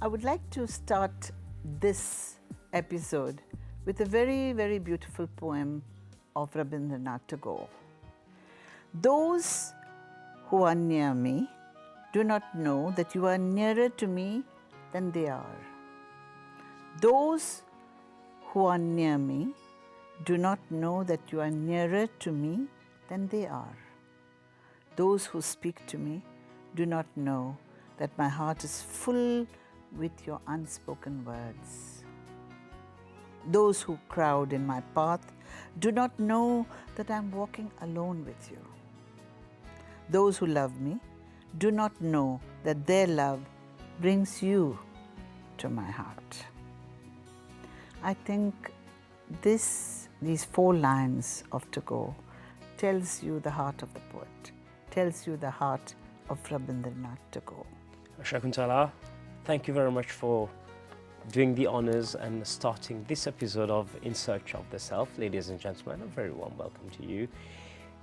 I would like to start this episode with a very, very beautiful poem of Rabindranath Tagore. Those who are near me do not know that you are nearer to me than they are. Those who are near me do not know that you are nearer to me than they are. Those who speak to me do not know that my heart is full with your unspoken words. Those who crowd in my path do not know that I am walking alone with you. Those who love me do not know that their love brings you to my heart. I think these 4 lines of Tagore tells you the heart of the poet, tells you the heart of Rabindranath Tagore. Shakuntala, thank you very much for doing the honors and starting this episode of In Search of the Self. Ladies and gentlemen, a very warm welcome to you.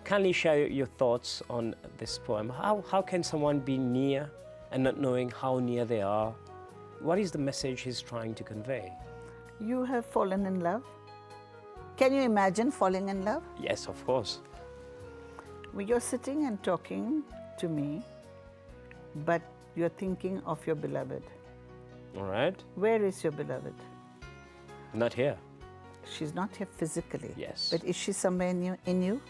Kindly share your thoughts on this poem. How can someone be near and not knowing how near they are? What is the message he's trying to convey? You have fallen in love. Can you imagine falling in love? Yes, of course. Well, you're sitting and talking to me, but you're thinking of your beloved. All right. Where is your beloved? Not here. She's not here physically. Yes. But is she somewhere in you?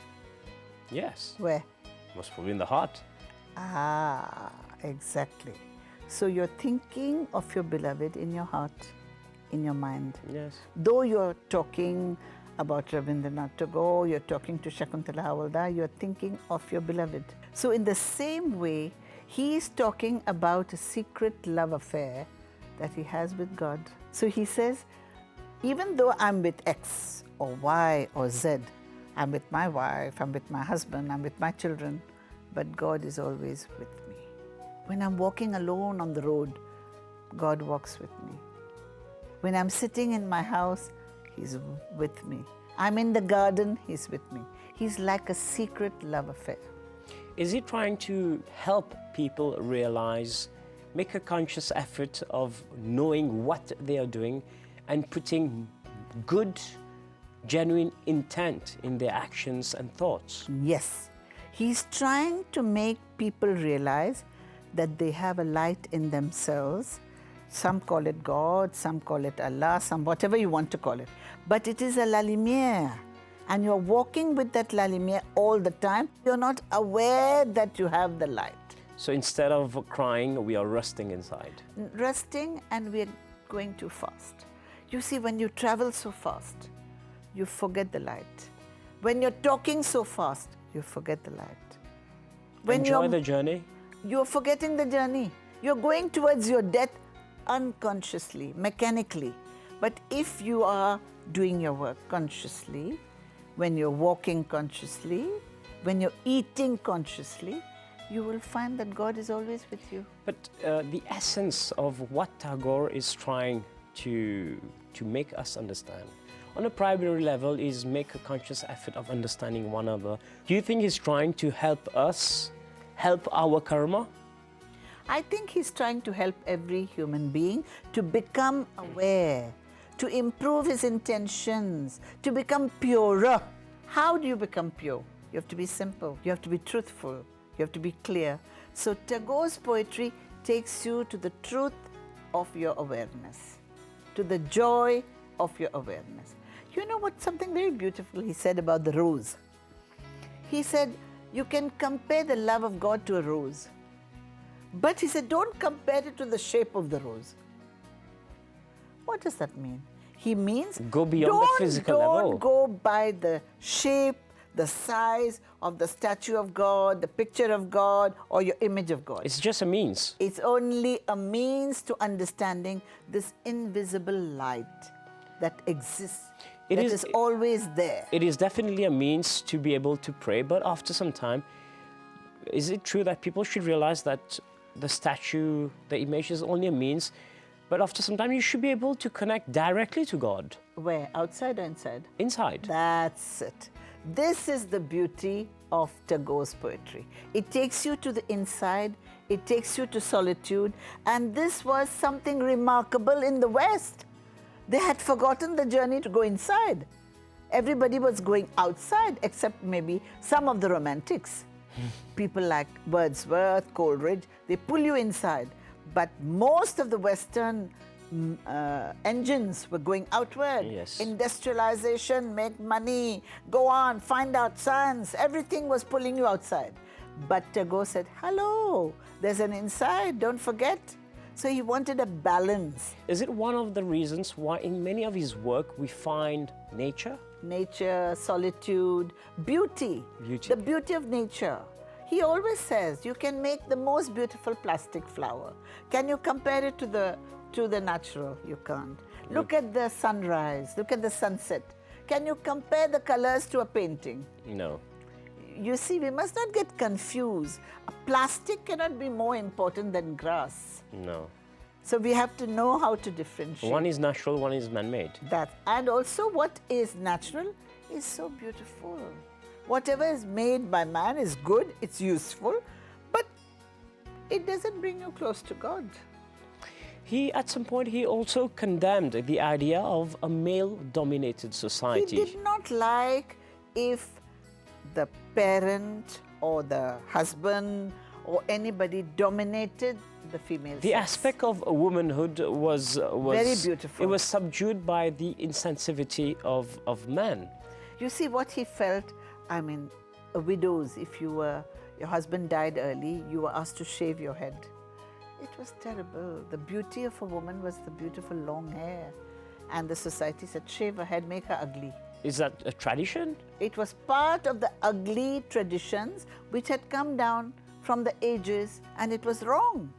Yes. Where? Most probably in the heart. Ah, exactly. So you're thinking of your beloved in your heart, in your mind. Yes. Though you're talking about Rabindranath Tagore, you're talking to Shakuntala Howaldar, you're thinking of your beloved. So in the same way, he is talking about a secret love affair that he has with God. So he says, even though I'm with X or Y or Z, I'm with my wife, I'm with my husband, I'm with my children, but God is always with me. When I'm walking alone on the road, God walks with me. When I'm sitting in my house, He's with me. I'm in the garden, He's with me. He's like a secret love affair. Is he trying to help people realize, make a conscious effort of knowing what they are doing and putting good, genuine intent in their actions and thoughts? Yes. He's trying to make people realize that they have a light in themselves. Some call it God, some call it Allah, some whatever you want to call it. But it is a la lumière. And you're walking with that la lumière all the time. You're not aware that you have the light. So instead of crying, we are resting inside. Resting, and we're going too fast. You see, when you travel so fast, you forget the light. When you're talking so fast, you forget the light. When Enjoy the journey. You're forgetting the journey. You're going towards your death unconsciously, mechanically. But if you are doing your work consciously, when you're walking consciously, when you're eating consciously, you will find that God is always with you. But the essence of what Tagore is trying to make us understand on a primary level is make a conscious effort of understanding one another. Do you think he's trying to help us, help our karma? I think he's trying to help every human being to become aware, to improve his intentions, to become purer. How do you become pure? You have to be simple, you have to be truthful, you have to be clear. So Tagore's poetry takes you to the truth of your awareness, to the joy of your awareness. You know what, something very beautiful he said about the rose. He said, you can compare the love of God to a rose. But he said, don't compare it to the shape of the rose. What does that mean? He means go beyond the physical level. Don't go by the shape, the size of the statue of God, the picture of God, or your image of God. It's just a means. It's only a means to understanding this invisible light that exists, that is always there. It is definitely a means to be able to pray, but after some time, is it true that people should realize that the statue, the image is only a means But after some time, you should be able to connect directly to God. Where? Outside or inside? Inside. That's it. This is the beauty of Tagore's poetry. It takes you to the inside, it takes you to solitude, and this was something remarkable in the West. They had forgotten the journey to go inside. Everybody was going outside, except maybe some of the romantics. People like Wordsworth, Coleridge, they pull you inside. But most of the Western engines were going outward. Yes. Industrialization, make money, go on, find out science. Everything was pulling you outside. But Tagore said, hello, there's an inside, don't forget. So he wanted a balance. Is it one of the reasons why in many of his work we find nature? Nature, solitude, beauty. Beauty. The beauty of nature. He always says, you can make the most beautiful plastic flower. Can you compare it to the natural? You can't. Look at the sunrise, look at the sunset. Can you compare the colors to a painting? No. You see, we must not get confused. A plastic cannot be more important than grass. No. So we have to know how to differentiate. One is natural, one is man-made. And also what is natural is so beautiful. Whatever is made by man is good, it's useful, but it doesn't bring you close to God. At some point, he also condemned the idea of a male-dominated society. He did not like if the parent or the husband or anybody dominated the female The sex. aspect of womanhood was very beautiful. It was subdued by the insensitivity of man. You see what he felt, I mean, widows, if your husband died early, you were asked to shave your head. It was terrible. The beauty of a woman was the beautiful long hair. And the society said, shave her head, make her ugly. Is that a tradition? It was part of the ugly traditions which had come down from the ages, and it was wrong.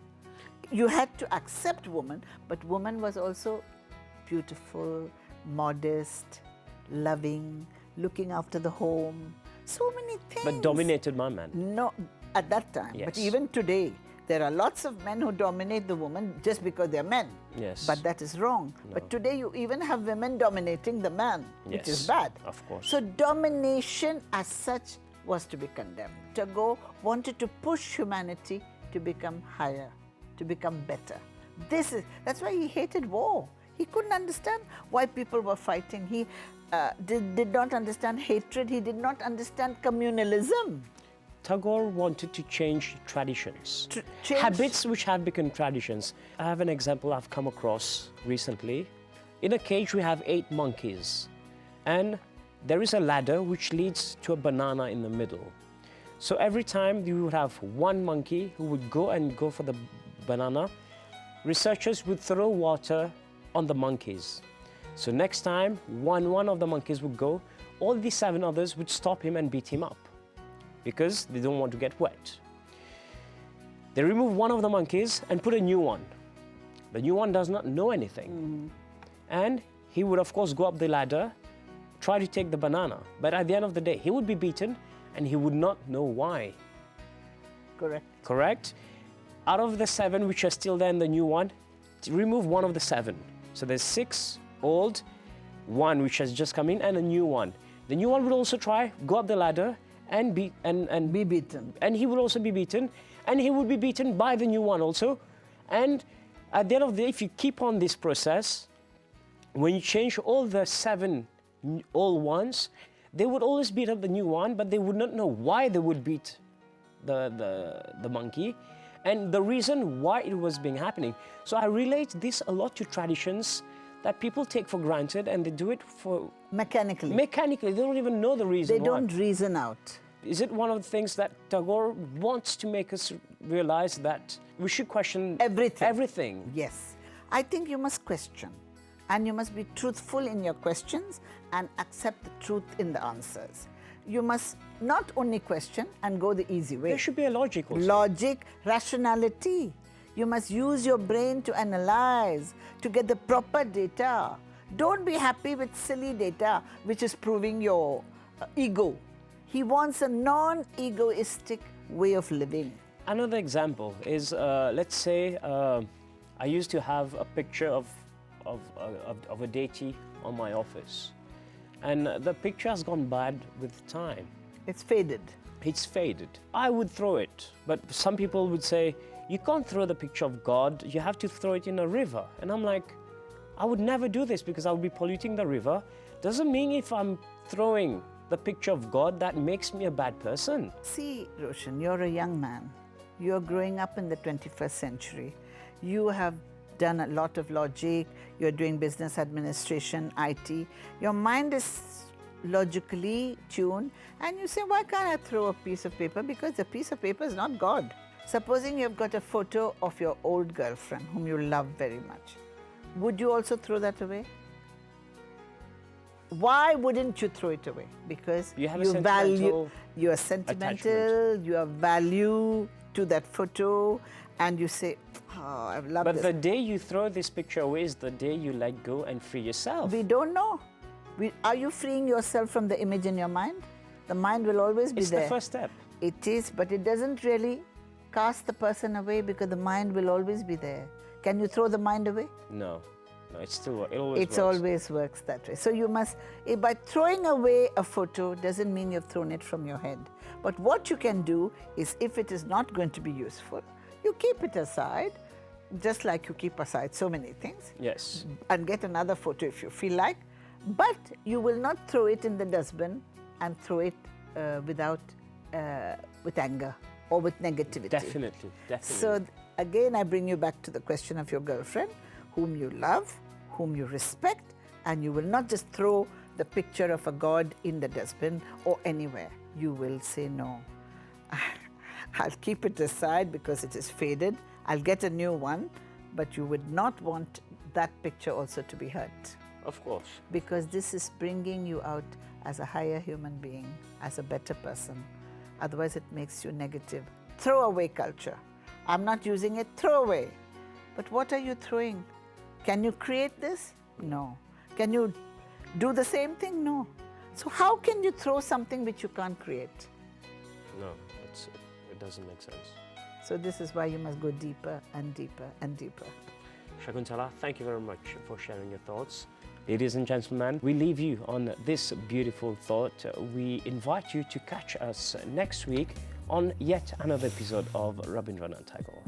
You had to accept woman, but woman was also beautiful, modest, loving, looking after the home, so many things. But dominated by man. No, at that time. Yes. But even today, there are lots of men who dominate the woman just because they're men. Yes. But that is wrong. No. But today you even have women dominating the man, which is Yes, bad. of course. So domination as such was to be condemned. Tagore wanted to push humanity to become higher, to become better. That's why he hated war. He couldn't understand why people were fighting. He did not understand hatred. He did not understand communalism. Tagore wanted to change traditions, change- habits which have become traditions. I have an example I've come across recently. In a cage, we have 8 monkeys, and there is a ladder which leads to a banana in the middle. So every time you would have one monkey who would go for the banana, researchers would throw water on the monkeys. So next time, one of the monkeys would go, all the 7 others would stop him and beat him up, because they don't want to get wet. They remove one of the monkeys and put a new one. The new one does not know anything. And he would, of course, go up the ladder, try to take the banana. But at the end of the day, he would be beaten and he would not know why. Correct. Correct? Out of the 7 which are still there in the new one, remove one of the 7. So there's 6 old, 1 which has just come in, and a new one. The new one would also try, go up the ladder, and be beaten. And he will also be beaten, and he will be beaten by the new one also. And at the end of the day, if you keep on this process, when you change all the 7 old ones, they would always beat up the new one, but they would not know why they would beat the monkey and the reason why it was being happening. So I relate this a lot to traditions that people take for granted, and they do it for Mechanically. Mechanically, they don't even know the reason They why. don't reason out. Is it one of the things that Tagore wants to make us realize that we should question Everything. everything? Yes. I think you must question, and you must be truthful in your questions and accept the truth in the answers. You must not only question and go the easy way. There should be a logic also. Logic, rationality. You must use your brain to analyze, to get the proper data. Don't be happy with silly data, which is proving your ego. He wants a non-egoistic way of living. Another example is, let's say, I used to have a picture of a deity on my office. And the picture has gone bad with time. It's faded. It's faded. I would throw it. But some people would say, you can't throw the picture of God, you have to throw it in a river. And I'm like, I would never do this because I would be polluting the river. Doesn't mean if I'm throwing the picture of God, that makes me a bad person. See, Roshan, you're a young man. You're growing up in the 21st century. You have done a lot of logic. You're doing business administration, IT. Your mind is logically tuned. And you say, why can't I throw a piece of paper? Because the piece of paper is not God. Supposing you've got a photo of your old girlfriend whom you love very much. Would you also throw that away? Why wouldn't you throw it away? Because you have you are sentimental, you have value to that photo, and you say, oh, I've loved this. But the day you throw this picture away is the day you let go and free yourself. We don't know. Are you freeing yourself from the image in your mind? The mind will always be there. It's the first step. It is, but it doesn't really cast the person away because the mind will always be there. Can you throw the mind away? No. No, it always works that way. So you must, by throwing away a photo doesn't mean you've thrown it from your head. But what you can do is, if it is not going to be useful, you keep it aside, just like you keep aside so many things. Yes. And get another photo if you feel like. But you will not throw it in the dustbin and throw it with anger or with negativity. Definitely, definitely. So again, I bring you back to the question of your girlfriend, whom you love, whom you respect, and you will not just throw the picture of a God in the dustbin or anywhere. You will say, no, I'll keep it aside because it is faded. I'll get a new one, but you would not want that picture also to be hurt. Of course. Because this is bringing you out as a higher human being, as a better person. Otherwise, it makes you negative. Throw away culture. I'm not using it, throw away. But what are you throwing? Can you create this? No. Can you do the same thing? No. So how can you throw something which you can't create? No, it doesn't make sense. So this is why you must go deeper and deeper and deeper. Shakuntala, thank you very much for sharing your thoughts. Ladies and gentlemen, we leave you on this beautiful thought. We invite you to catch us next week on yet another episode of Rabindranath Tagore.